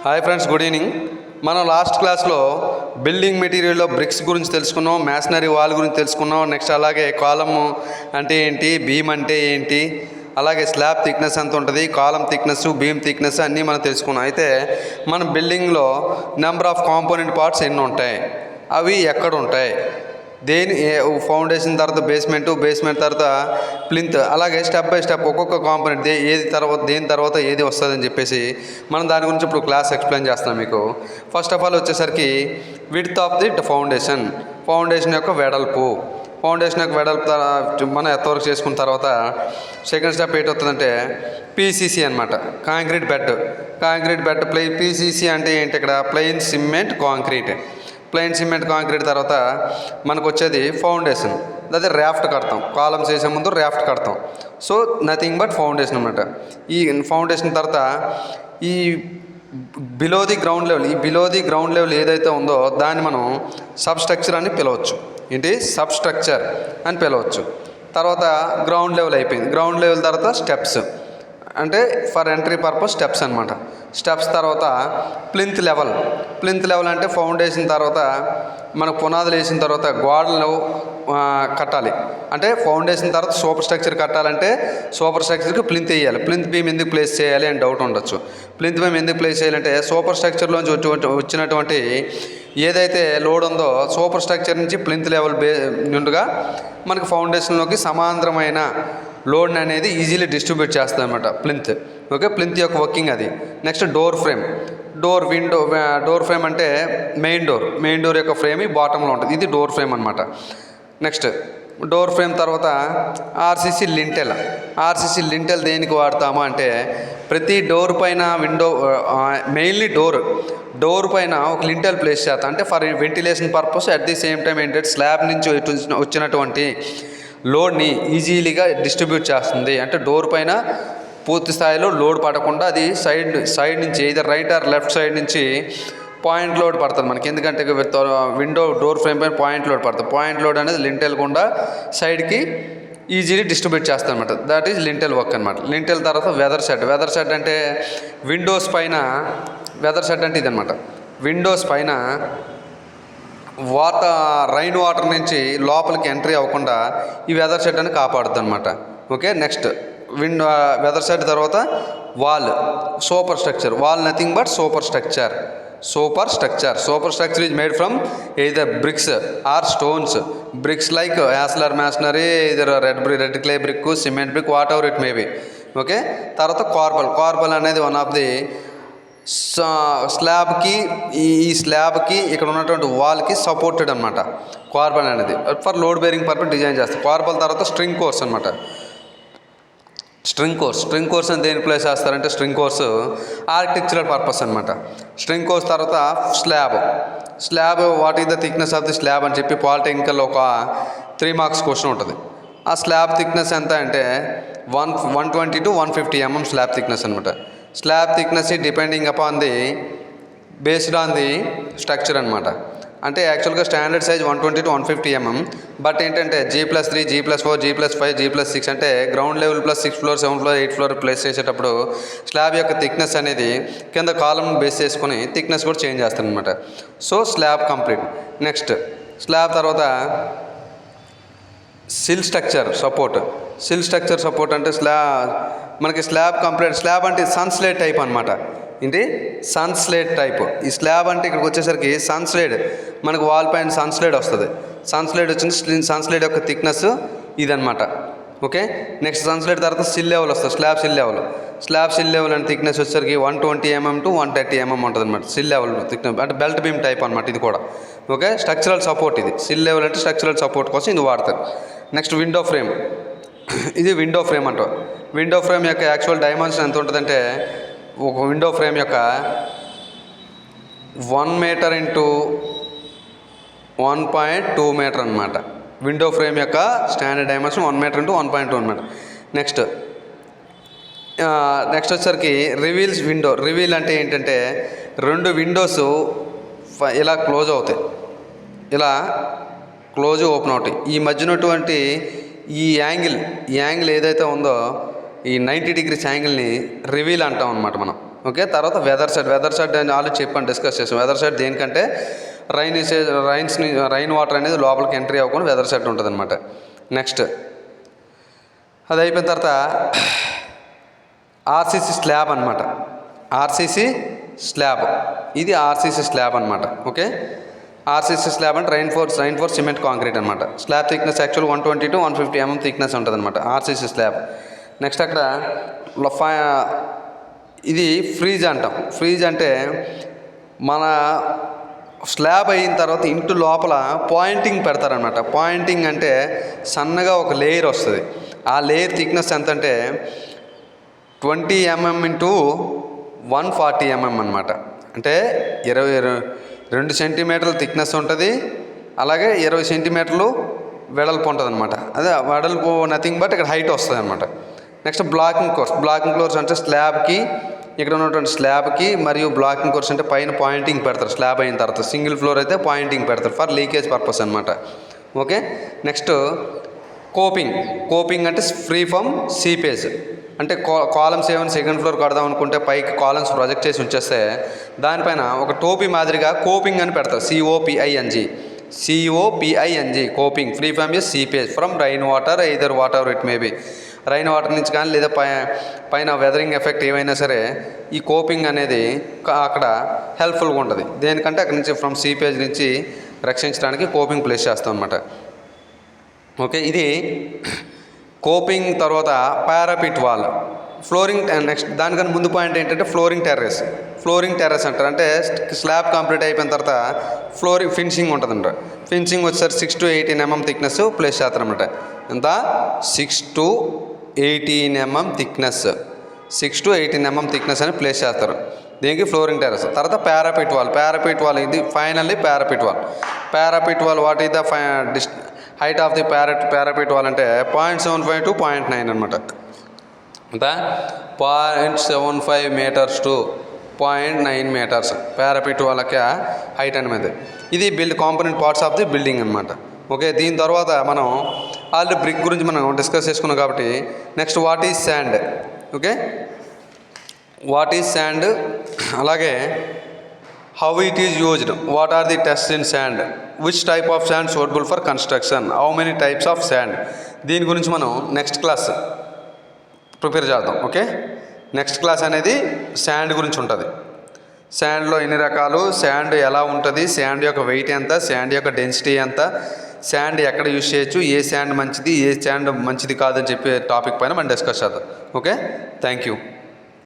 Hi friends, good evening. మనం last క్లాస్లో building మెటీరియల్లో bricks గురించి తెలుసుకున్నాం, మ్యాసనరీ వాల్ గురించి తెలుసుకున్నాం. నెక్స్ట్ అలాగే కాలమ్ అంటే ఏంటి, బీమ్ అంటే ఏంటి, అలాగే స్లాబ్ థిక్నెస్ ఎంత ఉంటుంది, కాలమ్ థిక్నెస్, బీమ్ థిక్నెస్ అన్నీ మనం తెలుసుకున్నాం. అయితే మన బిల్డింగ్లో నెంబర్ ఆఫ్ కాంపోనెంట్ పార్ట్స్ ఎన్ని ఉంటాయి, అవి ఎక్కడ ఉంటాయి, ఫౌండేషన్ తర్వాత బేస్మెంట్ తర్వాత ప్లింత్, అలాగే స్టెప్ బై స్టెప్ ఒక్కొక్క కాంపోనెంట్ దేని తర్వాత ఏది వస్తుందని చెప్పేసి మనం దాని గురించి ఇప్పుడు క్లాస్ ఎక్స్ప్లెయిన్ చేస్తున్నాం మీకు. ఫస్ట్ ఆఫ్ ఆల్ వచ్చేసరికి విడ్త్ ఆఫ్ ది ఫౌండేషన్ యొక్క వెడల్పు మనం ఎంతవరకు చేసుకున్న తర్వాత సెకండ్ స్టెప్ ఏంటి వస్తుందంటే పీసీసీ అనమాట, కాంక్రీట్ బెడ్. పీసీసీ అంటే ఏంటి, ఇక్కడ ప్లెయిన్ సిమెంట్ కాంక్రీట్ తర్వాత మనకు వచ్చేది ఫౌండేషన్. అదే ర్యాఫ్ట్ కడతాం, కాలమ్స్ వేసే ముందు ర్యాఫ్ట్ కడతాం. సో నథింగ్ బట్ ఫౌండేషన్ అనమాట. ఈ ఫౌండేషన్ తర్వాత ఈ బిలో ది గ్రౌండ్ లెవెల్ ఏదైతే ఉందో దాన్ని మనం సబ్స్ట్రక్చర్ అని పిలవచ్చు. తర్వాత గ్రౌండ్ లెవెల్ అయిపోయింది. గ్రౌండ్ లెవెల్ తర్వాత స్టెప్స్, అంటే ఫర్ ఎంట్రీ పర్పస్ స్టెప్స్ అనమాట. స్టెప్స్ తర్వాత ప్లింత్ లెవెల్ అంటే ఫౌండేషన్ తర్వాత మనకు పునాదులు వేసిన తర్వాత గోడలు కట్టాలి. అంటే ఫౌండేషన్ తర్వాత సూపర్ స్ట్రక్చర్ కట్టాలంటే సూపర్ స్ట్రక్చర్కి ప్లింత్ వేయాలి. ప్లింత్ బీమ్ ఎందుకు ప్లేస్ చేయాలి అని డౌట్ ఉండొచ్చు. ప్లింత్ బీమ్ ఎందుకు ప్లేస్ చేయాలంటే సూపర్ స్ట్రక్చర్లోంచి వచ్చినటువంటి ఏదైతే లోడ్ ఉందో సూపర్ స్ట్రక్చర్ నుంచి ప్లింత్ లెవెల్ నుండిగా మనకు ఫౌండేషన్లోకి సమాంతరమైన లోడ్ని అనేది ఈజీలీ డిస్ట్రిబ్యూట్ చేస్తుంది అనమాట ప్లింత్. ఓకే, ప్లింత్ యొక్క వర్కింగ్ అది. నెక్స్ట్ డోర్ ఫ్రేమ్ అంటే మెయిన్ డోర్ యొక్క ఫ్రేమ్ ఈ బాటంలో ఉంటుంది, ఇది డోర్ ఫ్రేమ్ అనమాట. నెక్స్ట్ డోర్ ఫ్రేమ్ తర్వాత ఆర్సీసీ లింటెల్ దేనికి వాడతాము అంటే ప్రతి డోర్ పైన మెయిన్లీ డోర్ పైన ఒక లింటెల్ ప్లేస్ చేస్తాం. అంటే for ventilation purpose, at the same time ఏంటంటే స్లాబ్ నుంచి వచ్చినటువంటి లోడ్ని ఈజీలీగా డిస్ట్రిబ్యూట్ చేస్తుంది. అంటే డోర్ పైన పూర్తి స్థాయిలో లోడ్ పడకుండా అది సైడ్ నుంచి either right are left side నుంచి పాయింట్ లోడ్ పడుతుంది మనకి. ఎందుకంటే డోర్ ఫ్రేమ్ పైన పాయింట్ లోడ్ పడుతుంది. పాయింట్ లోడ్ అనేది లింటెల్ గుండా సైడ్కి ఈజీలీ డిస్ట్రిబ్యూట్ చేస్తుంది అనమాట. దట్ ఈజ్ లింటెల్ వర్క్ అనమాట. లింటెల్ తర్వాత వెదర్ షెడ్ అంటే విండోస్ పైన ఇదనమాట. విండోస్ పైన రైన్ వాటర్ నుంచి లోపలికి ఎంట్రీ అవ్వకుండా ఈ వెదర్ షెడ్ అని కాపాడుతుంది అనమాట. ఓకే, నెక్స్ట్ వెదర్ షెడ్ తర్వాత super structure nothing but super structure is made from either bricks or stones. Bricks like aslar masonry, either red clay brick, cement brick, whatever it may be. Okay, తర్వాత carpal అనేది one of the స్లాబ్కి ఇక్కడ ఉన్నటువంటి వాల్కి supported అనమాట. Carpal అనేది for load bearing purpose design చేస్తాం. Carpal తర్వాత string course అనమాట. స్ట్రింగ్ కోర్స్ అని దేని ప్లేస్ చేస్తారంటే స్ట్రింగ్ కోర్స్ ఆర్కిటెక్చరల్ పర్పస్ అనమాట. స్ట్రింగ్ కోర్స్ తర్వాత slab what is the thickness of the slab అని చెప్పి పాలిటెక్నికల్ ఒక 3 మార్క్స్ క్వశ్చన్ ఉంటుంది. ఆ స్లాబ్ థిక్నెస్ ఎంత అంటే 120 to 150 mm స్లాబ్ థిక్నెస్ అనమాట. Slab thickness depending upon the based on the structure అనమాట. అంటే యాక్చువల్గా standard size 120 to 150 mm. But ఏంటంటే G+3, G+4, G+5, G+6 అంటే ground level plus 6th floor, 7th floor, 8th floor place చేసేటప్పుడు slab యొక్క thickness అనేది కింద కాలమ్ బేస్ చేసుకొని థిక్నెస్ కూడా చేంజ్ చేస్తాను అనమాట. So slab complete. Next slab తర్వాత సిల్ స్ట్రక్చర్ సపోర్ట్ అంటే మనకి స్లాబ్ కంప్లీట్. స్లాబ్ అంటే సన్స్లేట్ టైప్ అనమాట. ఏంటి సన్స్లేట్ టైప్. ఈ స్లాబ్ అంటే ఇక్కడికి వచ్చేసరికి సన్స్లేట్ మనకు వాల్ పైన సన్స్లేట్ వస్తుంది. సన్స్లేట్ యొక్క థిక్నెస్ ఇదనమాట. ఓకే, నెక్స్ట్ సన్స్లేట్ తర్వాత సిల్ లెవెల్ వస్తుంది. స్లాబ్ సిల్ లెవెల్ అంటే థిక్నెస్ వచ్చేసరికి 120 mm to 130 mm ఉంటుంది అనమాట. సిల్ లెవెల్ థిక్నెస్ అంటే బెల్ట్ బీమ్ టైప్ అనమాట ఇది కూడా. ఓకే, స్ట్రక్చరల్ సపోర్ట్ ఇది. సిల్ లెవెల్ అంటే స్ట్రక్చరల్ సపోర్ట్ కోసం ఇది వాడతారు. Next window frame. ఇది విండో ఫ్రేమ్ అంటారు. విండో ఫ్రేమ్ యొక్క యాక్చువల్ డైమెన్షన్ ఎంత ఉంటుందంటే ఒక విండో ఫ్రేమ్ యొక్క 1 meter into 1.2 meter అనమాట. విండో ఫ్రేమ్ యొక్క standard dimension 1 meter into 1.2 meter. Next వచ్చేసరికి రివీల్ అంటే ఏంటంటే 2 విండోస్ ఇలా క్లోజ్ అవుతాయి, ఇలా క్లోజ్ ఓపెన్ అవుతాయి. ఈ మధ్యనటువంటి ఈ యాంగిల్ ఏదైతే ఉందో ఈ 90 degrees యాంగిల్ని రివీల్ అంటాం అనమాట మనం. ఓకే. తర్వాత వెదర్ సైడ్ అని ఆల్రెడీ చెప్పాను, డిస్కస్ చేసాం. వెదర్ సైడ్ దేనికంటే రైన్ వాటర్ అనేది లోపలికి ఎంట్రీ అవ్వకుండా వెదర్ సైడ్ ఉంటుంది అనమాట. నెక్స్ట్ అది అయిపోయిన తర్వాత ఆర్సీసీ స్లాబ్ అనమాట. ఆర్సీసీ స్లాబ్, ఇది ఆర్సీసీ స్లాబ్ అనమాట. ఓకే. ఆర్సీసీ స్లాబ్ అంటే రైన్ ఫోర్స్ సిమెంట్ కాంక్రీట్ అనమాట. Slab thickness actual 120 to 150 mm thickness ఉంటుంది అనమాట ఆర్సీసీ స్లాబ్. నెక్స్ట్ అక్కడ ఇది ఫ్రీజ్ అంటాం. ఫ్రీజ్ అంటే మన స్లాబ్ అయిన తర్వాత ఇంటి లోపల పాయింటింగ్ పెడతారనమాట. పాయింటింగ్ అంటే సన్నగా ఒక లేయర్ వస్తుంది. ఆ లేయర్ థిక్నెస్ ఎంత అంటే 20 mm into 140 mm అనమాట. అంటే 22 సెంటీమీటర్ల థిక్నెస్ ఉంటుంది, అలాగే 20 సెంటీమీటర్లు వెడల్పు ఉంటుంది అనమాట. అదే వెడల్పు నథింగ్ బట్ ఇక్కడ హైట్ వస్తుంది అనమాట. నెక్స్ట్ బ్లాకింగ్ కోర్స్ అంటే స్లాబ్కి, ఇక్కడ ఉన్నటువంటి స్లాబ్కి మరియు బ్లాకింగ్ కోర్స్ అంటే పైన పాయింటింగ్ పెడతారు. స్లాబ్ అయిన తర్వాత సింగిల్ ఫ్లోర్ అయితే పాయింటింగ్ పెడతారు ఫర్ లీకేజ్ పర్పస్ అనమాట. ఓకే. నెక్స్ట్ కోపింగ్ అంటే ఫ్రీ ఫ్రమ్ సీపేజ్. అంటే కాలమ్స్ ఏమైనా సెకండ్ ఫ్లోర్ కడదాం అనుకుంటే పైకి కాలమ్స్ ప్రొజెక్ట్ చేసి ఉంచేస్తే దానిపైన ఒక టోపీ మాదిరిగా కోపింగ్ అని పెడతారు. COPING coping, free from seepage from rain water, either what ever it may be. Rain water నుంచి కానీ లేదా పైన వెదరింగ్ ఎఫెక్ట్ ఏమైనా సరే ఈ కోపింగ్ అనేది అక్కడ హెల్ప్ఫుల్గా ఉంటుంది. దేనికంటే అక్కడి నుంచి ఫ్రమ్ సీపేజ్ నుంచి రక్షించడానికి కోపింగ్ ప్లేస్ చేస్తాం అనమాట. ఓకే. ఇది కోపింగ్. తర్వాత పారాపిట్ వాల్, ఫ్లోరింగ్. నెక్స్ట్ దానికన్నా ముందు పాయింట్ ఏంటంటే ఫ్లోరింగ్ టెర్రస్ అంటారు. అంటే స్లాబ్ కంప్లీట్ అయిపోయిన తర్వాత ఫినిషింగ్ ఉంటుందంట. ఫినిషింగ్ వచ్చేసరికి 6 to 18 mm థిక్నెస్ ప్లేస్ చేస్తారనమాట. ఎంత? 6 to 18 mm thickness, 6 to 18 mm thickness అని ప్లేస్ చేస్తారు. దీనికి ఫ్లోరింగ్ టెర్రస్. తర్వాత పారాపిట్ వాల్ ఇది finally parapet wall. What is the height of the parapet wall అంటే 0.75 to 0.9 అనమాట. అంతా 0.75 meters to 0.9 meters పారాపిట్ వాళ్ళకి హైట్ అనేది. ఇది component parts of the building అనమాట. ఓకే. దీని తర్వాత మనం ఆల్రెడీ బ్రిక్ గురించి మనం డిస్కస్ చేసుకున్నాం కాబట్టి next what is sand. Okay. What is sand, అలాగే how it is used, what are the tests in sand, which type of sand suitable for construction, how many types of sand. దీని గురించి మనం next class prepare చేద్దాం. Okay. Next class అనేది sand గురించి ఉంటుంది. శాండ్లో ఎన్ని రకాలు, శాండ్ ఎలా ఉంటుంది, శాండ్ యొక్క వెయిట్ ఎంత, శాండ్ యొక్క డెన్సిటీ ఎంత, శాండ్ ఎక్కడ యూజ్ చేయొచ్చు, ఏ శాండ్ మంచిది ఏ శాండ్ మంచిది కాదని చెప్పే టాపిక్ పైన మనం డిస్కస్ చేద్దాం. ఓకే. Thank you.